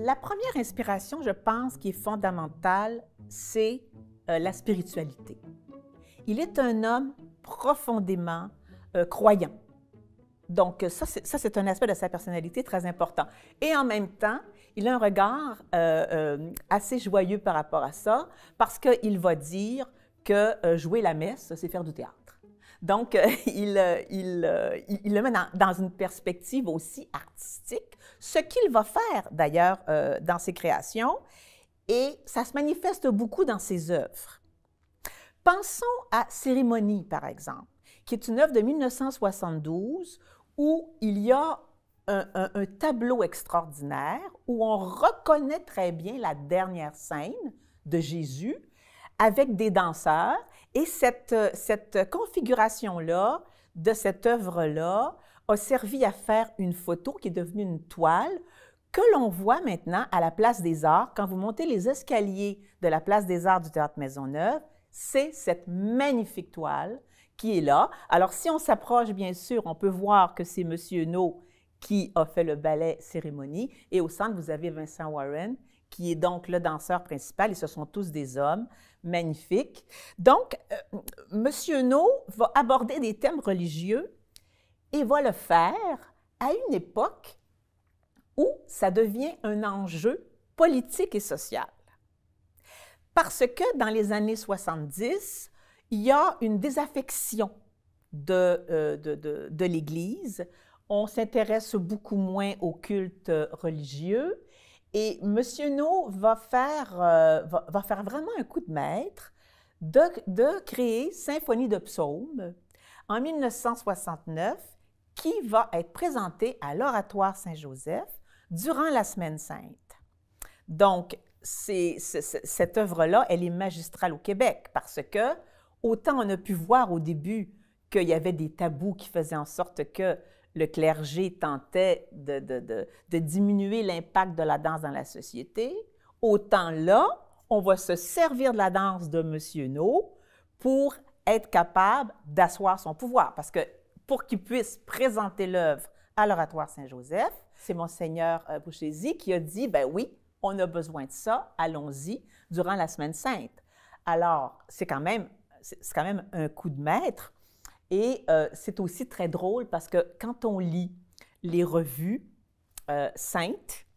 La première inspiration, je pense, qui est fondamentale, c'est la spiritualité. Il est un homme profondément croyant. Donc, ça, c'est un aspect de sa personnalité très important. Et en même temps, il a un regard assez joyeux par rapport à ça, parce qu'il va dire que jouer la messe, c'est faire du théâtre. Donc, il le met dans une perspective aussi artistique, ce qu'il va faire d'ailleurs dans ses créations, et ça se manifeste beaucoup dans ses œuvres. Pensons à Cérémonie, par exemple, qui est une œuvre de 1972 où il y a un tableau extraordinaire où on reconnaît très bien la dernière scène de Jésus avec des danseurs. Et cette configuration-là, de cette œuvre-là, a servi à faire une photo qui est devenue une toile que l'on voit maintenant à la Place des Arts. Quand vous montez les escaliers de la Place des Arts du Théâtre Maisonneuve, c'est cette magnifique toile qui est là. Alors, si on s'approche, bien sûr, on peut voir que c'est M. No qui a fait le ballet Cérémonie. Et au centre, vous avez Vincent Warren, qui est donc le danseur principal, et ce sont tous des hommes magnifiques. Donc, M. No va aborder des thèmes religieux et va le faire à une époque où ça devient un enjeu politique et social. Parce que dans les années 70, il y a une désaffection de l'Église. On s'intéresse beaucoup moins au culte religieux. Et M. No va faire vraiment un coup de maître de créer Symphonie de psaumes en 1969, qui va être présentée à l'Oratoire Saint-Joseph durant la Semaine sainte. Donc, cette œuvre-là, elle est magistrale au Québec parce que, autant on a pu voir au début qu'il y avait des tabous qui faisaient en sorte que le clergé tentait de diminuer l'impact de la danse dans la société, autant là, on va se servir de la danse de M. No pour être capable d'asseoir son pouvoir. Parce que pour qu'il puisse présenter l'œuvre à l'Oratoire Saint-Joseph, c'est Monseigneur Bouchézy qui a dit, ben oui, on a besoin de ça, allons-y, durant la Semaine sainte. Alors, c'est quand même un coup de maître. Et c'est aussi très drôle parce que quand on lit les revues saintes,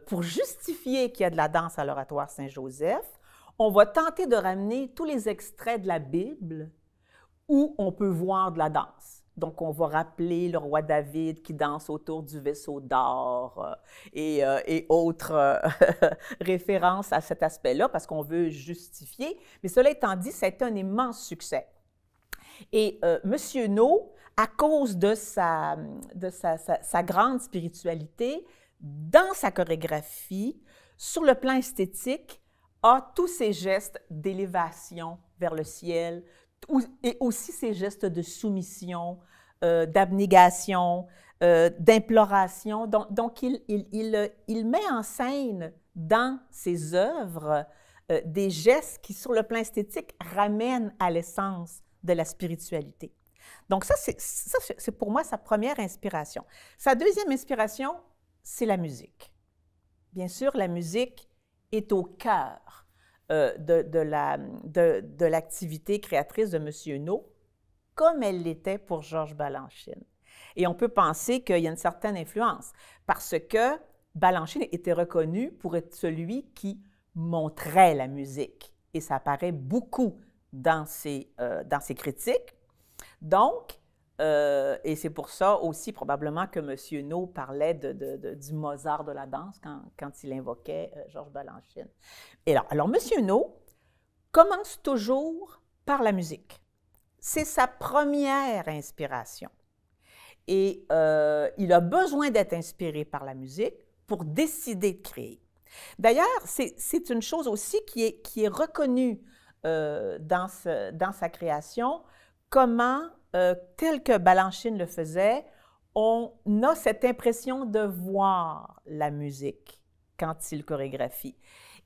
pour justifier qu'il y a de la danse à l'Oratoire Saint-Joseph, on va tenter de ramener tous les extraits de la Bible où on peut voir de la danse. Donc, on va rappeler le roi David qui danse autour du vaisseau d'or et autres références à cet aspect-là parce qu'on veut justifier. Mais cela étant dit, ça a été un immense succès. Et M. No, à cause de sa grande spiritualité, dans sa chorégraphie, sur le plan esthétique, a tous ces gestes d'élévation vers le ciel et aussi ces gestes de soumission, d'abnégation, d'imploration. Donc il met en scène dans ses œuvres des gestes qui, sur le plan esthétique, ramènent à l'essence de la spiritualité. Donc ça, c'est pour moi sa première inspiration. Sa deuxième inspiration, c'est la musique. Bien sûr, la musique est au cœur de l'activité créatrice de M. No, comme elle l'était pour Georges Balanchine. Et on peut penser qu'il y a une certaine influence, parce que Balanchine était reconnu pour être celui qui montrait la musique. Et ça apparaît beaucoup dans ses critiques. Donc, et c'est pour ça aussi probablement que M. No parlait du Mozart de la danse quand il invoquait Georges Balanchine. Et alors M. No commence toujours par la musique. C'est sa première inspiration. Et il a besoin d'être inspiré par la musique pour décider de créer. D'ailleurs, c'est une chose aussi qui est reconnue dans sa création, comment, tel que Balanchine le faisait, on a cette impression de voir la musique quand il chorégraphie.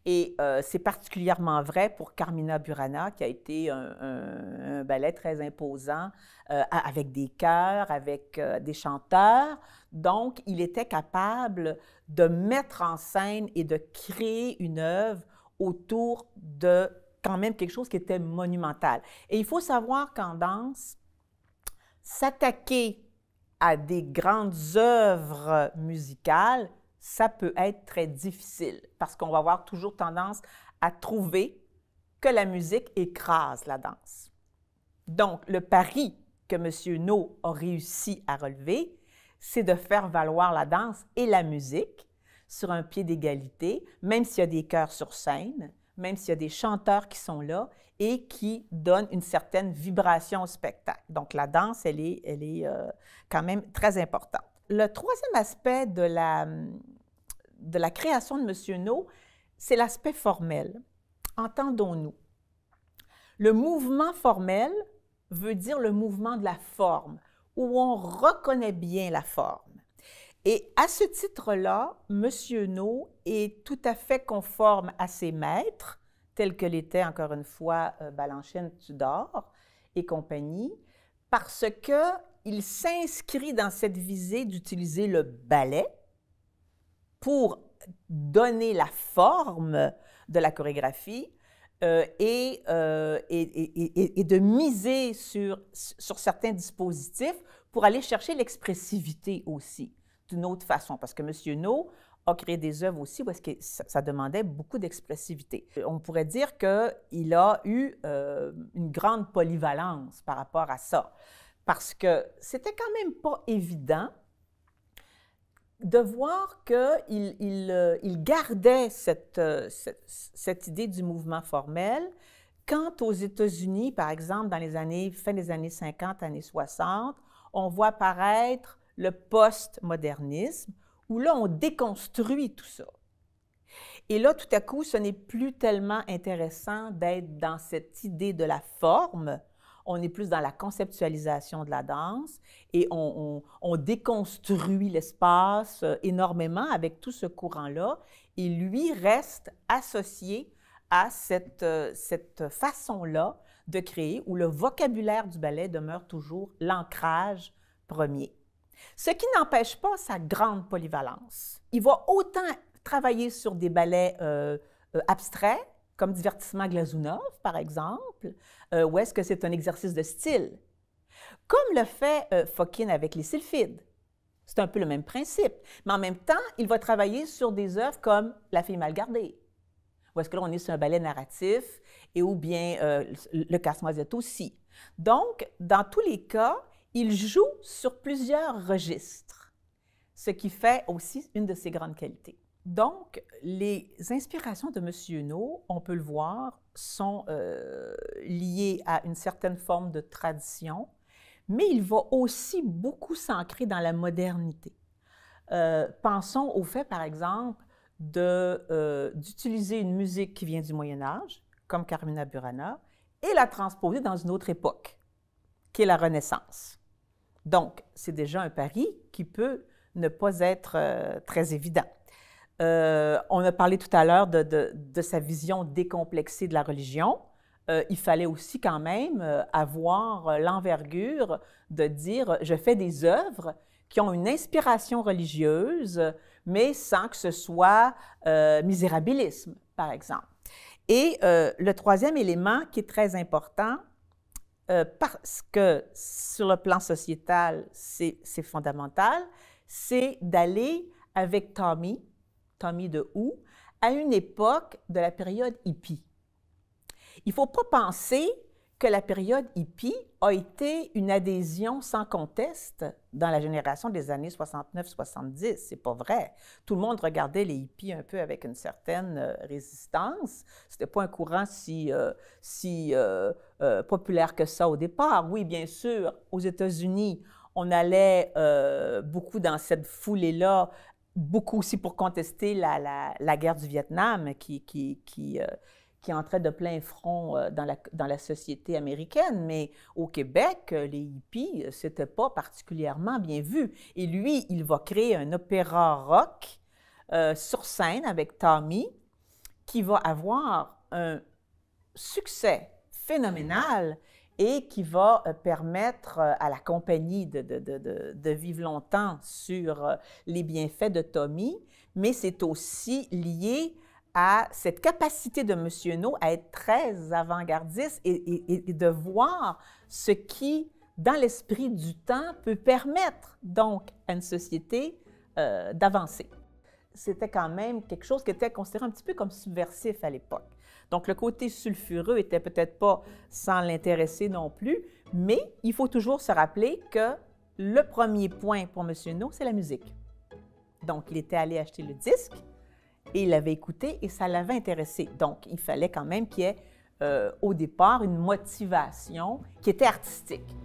Et c'est particulièrement vrai pour Carmina Burana, qui a été un ballet très imposant, avec des chœurs, avec des chanteurs. Donc, il était capable de mettre en scène et de créer une œuvre autour de quand même quelque chose qui était monumental. Et il faut savoir qu'en danse, s'attaquer à des grandes œuvres musicales, ça peut être très difficile parce qu'on va avoir toujours tendance à trouver que la musique écrase la danse. Donc, le pari que M. No a réussi à relever, c'est de faire valoir la danse et la musique sur un pied d'égalité, même s'il y a des chœurs sur scène, même s'il y a des chanteurs qui sont là et qui donnent une certaine vibration au spectacle. Donc, la danse, elle est quand même très importante. Le troisième aspect de la création de M. No, c'est l'aspect formel. Entendons-nous. Le mouvement formel veut dire le mouvement de la forme, où on reconnaît bien la forme. Et à ce titre-là, M. No est tout à fait conforme à ses maîtres, tels que l'étaient, encore une fois, Balanchine, Tudor et compagnie, parce qu'il s'inscrit dans cette visée d'utiliser le ballet pour donner la forme de la chorégraphie et de miser sur certains dispositifs pour aller chercher l'expressivité aussi, d'une autre façon. Parce que M. No a créé des œuvres aussi où ça demandait beaucoup d'expressivité. On pourrait dire qu'il a eu une grande polyvalence par rapport à ça, parce que c'était quand même pas évident de voir qu'il gardait cette idée du mouvement formel quand aux États-Unis, par exemple, dans fin des années 50, années 60, on voit apparaître le post-modernisme, où là, on déconstruit tout ça. Et là, tout à coup, ce n'est plus tellement intéressant d'être dans cette idée de la forme. On est plus dans la conceptualisation de la danse et on déconstruit l'espace énormément avec tout ce courant-là. Et lui reste associé à cette façon-là de créer où le vocabulaire du ballet demeure toujours l'ancrage premier. Ce qui n'empêche pas sa grande polyvalence. Il va autant travailler sur des ballets abstraits, comme Divertissement Glazunov, par exemple, où est-ce que c'est un exercice de style, comme le fait Fokine avec les sylphides. C'est un peu le même principe. Mais en même temps, il va travailler sur des œuvres comme La fille mal gardée, où est-ce que là, on est sur un ballet narratif, et ou bien Le Casse-Noisette aussi. Donc, dans tous les cas, il joue sur plusieurs registres, ce qui fait aussi une de ses grandes qualités. Donc, les inspirations de M. No, on peut le voir, sont liées à une certaine forme de tradition, mais il va aussi beaucoup s'ancrer dans la modernité. Pensons au fait, par exemple, d'utiliser une musique qui vient du Moyen Âge, comme Carmina Burana, et la transposer dans une autre époque, qui est la Renaissance. Donc, c'est déjà un pari qui peut ne pas être très évident. On a parlé tout à l'heure de sa vision décomplexée de la religion. Il fallait aussi quand même avoir l'envergure de dire « je fais des œuvres qui ont une inspiration religieuse, mais sans que ce soit misérabilisme, par exemple. » Et le troisième élément qui est très important, parce que sur le plan sociétal, c'est fondamental, c'est d'aller avec Tommy de Who, à une époque de la période hippie. Il ne faut pas penser que la période hippie a été une adhésion sans conteste dans la génération des années 69-70. C'est pas vrai. Tout le monde regardait les hippies un peu avec une certaine résistance. C'était pas un courant si populaire que ça au départ. Oui, bien sûr, aux États-Unis, on allait beaucoup dans cette foulée-là, beaucoup aussi pour contester la guerre du Vietnam qui entrait de plein front dans la société américaine. Mais au Québec, les hippies, c'était pas particulièrement bien vu. Et lui, il va créer un opéra rock sur scène avec Tommy, qui va avoir un succès phénoménal et qui va permettre à la compagnie de vivre longtemps sur les bienfaits de Tommy, mais c'est aussi lié à cette capacité de M. No à être très avant-gardiste et de voir ce qui, dans l'esprit du temps, peut permettre donc à une société d'avancer. C'était quand même quelque chose qui était considéré un petit peu comme subversif à l'époque. Donc, le côté sulfureux était peut-être pas sans l'intéresser non plus, mais il faut toujours se rappeler que le premier point pour M. No, c'est la musique. Donc, il était allé acheter le disque et il l'avait écouté et ça l'avait intéressé. Donc, il fallait quand même qu'il y ait au départ une motivation qui était artistique.